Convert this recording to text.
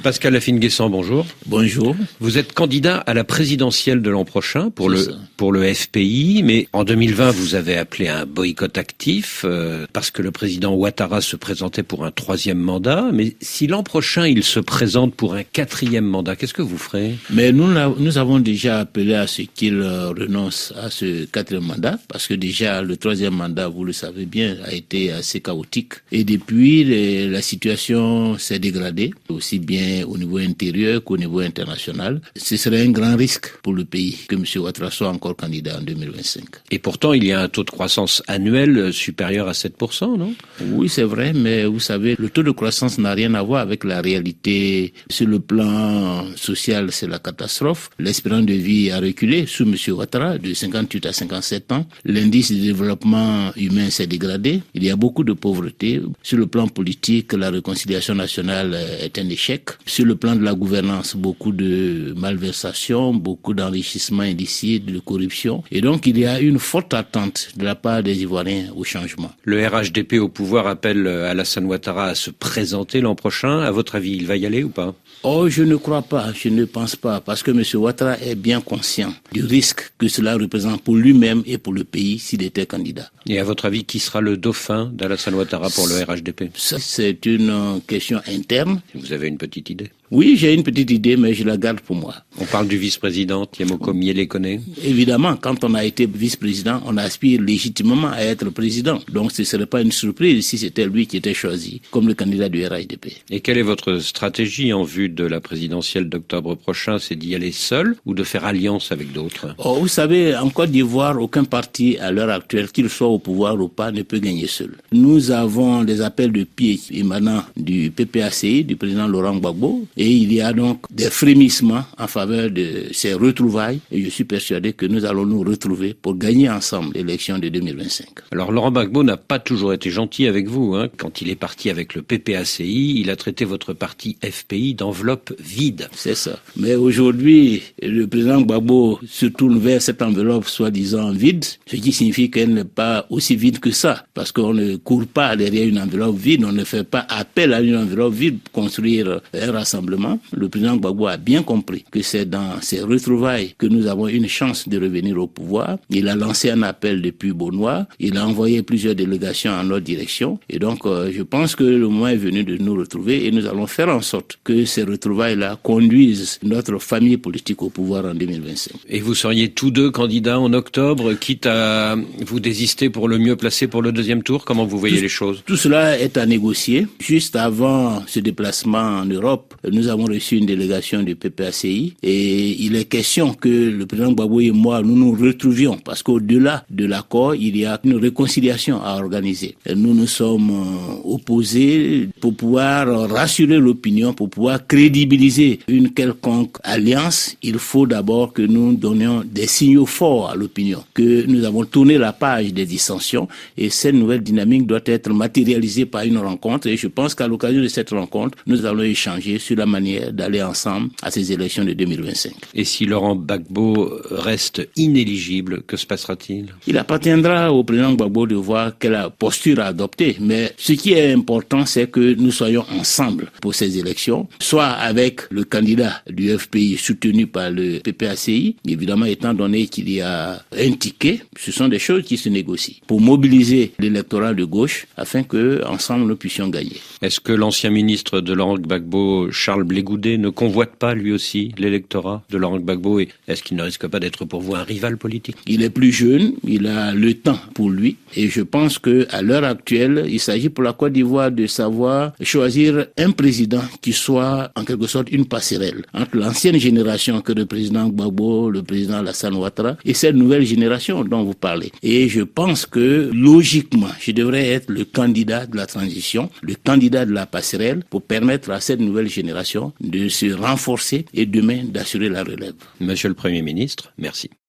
Pascal Lafine-Guessant, bonjour. Bonjour. Vous êtes candidat à la présidentielle de l'an prochain pour le FPI, mais en 2020, vous avez appelé à un boycott actif parce que le président Ouattara se présentait pour un 3e mandat. Mais si l'an prochain, il se présente pour un 4e mandat, qu'est-ce que vous ferez? Mais nous avons déjà appelé à ce qu'il renonce à ce 4e mandat, parce que déjà le 3e mandat, vous le savez bien, a été assez chaotique. Et depuis, la situation s'est dégradée, aussi bien au niveau intérieur qu'au niveau international. Ce serait un grand risque pour le pays que M. Ouattara soit encore candidat en 2025. Et pourtant, il y a un taux de croissance annuel supérieur à 7%, non? Oui, c'est vrai, mais vous savez, le taux de croissance n'a rien à voir avec la réalité. Sur le plan social, c'est la catastrophe. L'espérance de vie a reculé sous M. Ouattara de 58 à 57 ans. L'indice de développement humain s'est dégradé. Il y a beaucoup de pauvreté. Sur le plan politique, la réconciliation nationale est un échec. Sur le plan de la gouvernance, beaucoup de malversations, beaucoup d'enrichissement illicite, de corruption. Et donc, il y a une forte attente de la part des Ivoiriens au changement. Le RHDP au pouvoir appelle Alassane Ouattara à se présenter l'an prochain. À votre avis, il va y aller ou pas? Oh, je ne crois pas, je ne pense pas, parce que M. Ouattara est bien conscient du risque que cela représente pour lui-même et pour le pays s'il était candidat. Et à votre avis, qui sera le dauphin d'Alassane Ouattara pour le RHDP? Ça, c'est une question interne. Vous avez une petite idée? Oui, j'ai une petite idée, mais je la garde pour moi. On parle du vice-président, Thiemoko Miele-Kone. Évidemment, quand on a été vice-président, on aspire légitimement à être président. Donc ce ne serait pas une surprise si c'était lui qui était choisi comme le candidat du RHDP. Et quelle est votre stratégie en vue de la présidentielle d'octobre prochain? C'est d'y aller seul ou de faire alliance avec d'autres? Oh, vous savez, en Côte d'Ivoire, aucun parti à l'heure actuelle, qu'il soit au pouvoir ou pas, ne peut gagner seul. Nous avons des appels de pied émanant du PPACI, du président Laurent Gbagbo, et il y a donc des frémissements en faveur de ces retrouvailles. Et je suis persuadé que nous allons nous retrouver pour gagner ensemble l'élection de 2025. Alors Laurent Gbagbo n'a pas toujours été gentil avec vous. Quand il est parti avec le PPACI, il a traité votre parti FPI d'enveloppe vide. C'est ça. Mais aujourd'hui, le président Gbagbo se tourne vers cette enveloppe soi-disant vide, ce qui signifie qu'elle n'est pas aussi vide que ça. Parce qu'on ne court pas derrière une enveloppe vide, on ne fait pas appel à une enveloppe vide pour construire un rassemblement. Le président Gbagbo a bien compris que c'est dans ces retrouvailles que nous avons une chance de revenir au pouvoir. Il a lancé un appel depuis Beaunois. Il a envoyé plusieurs délégations en notre direction. Et donc, je pense que le moment est venu de nous retrouver et nous allons faire en sorte que ces retrouvailles-là conduisent notre famille politique au pouvoir en 2025. Et vous seriez tous deux candidats en octobre, quitte à vous désister pour le mieux placé pour le 2e tour? Comment vous voyez les choses? Tout cela est à négocier. Juste avant ce déplacement en Europe, nous avons reçu une délégation du PPACI et il est question que le président Gbagbo et moi, nous nous retrouvions parce qu'au-delà de l'accord, il y a une réconciliation à organiser. Et nous nous sommes opposés pour pouvoir rassurer l'opinion, pour pouvoir crédibiliser une quelconque alliance. Il faut d'abord que nous donnions des signaux forts à l'opinion, que nous avons tourné la page des dissensions et cette nouvelle dynamique doit être matérialisée par une rencontre et je pense qu'à l'occasion de cette rencontre, nous allons échanger sur la manière d'aller ensemble à ces élections de 2025. Et si Laurent Gbagbo reste inéligible, que se passera-t-il? Il appartiendra au président Gbagbo de voir quelle posture adopter. Mais ce qui est important, c'est que nous soyons ensemble pour ces élections, soit avec le candidat du FPI soutenu par le PPACI, évidemment étant donné qu'il y a un ticket, ce sont des choses qui se négocient, pour mobiliser l'électorat de gauche afin que ensemble nous puissions gagner. Est-ce que l'ancien ministre de Laurent Gbagbo, Charles Blégoudet, ne convoite pas lui aussi l'électorat de Laurent Gbagbo et est-ce qu'il ne risque pas d'être pour vous un rival politique? Il est plus jeune, il a le temps pour lui et je pense que à l'heure actuelle, il s'agit pour la Côte d'Ivoire de savoir choisir un président qui soit en quelque sorte une passerelle entre l'ancienne génération que le président Gbagbo, le président Alassane Ouattara et cette nouvelle génération dont vous parlez. Et je pense que logiquement, je devrais être le candidat de la transition, le candidat de la passerelle pour permettre à cette nouvelle génération de se renforcer et demain d'assurer la relève. Monsieur le Premier ministre, merci.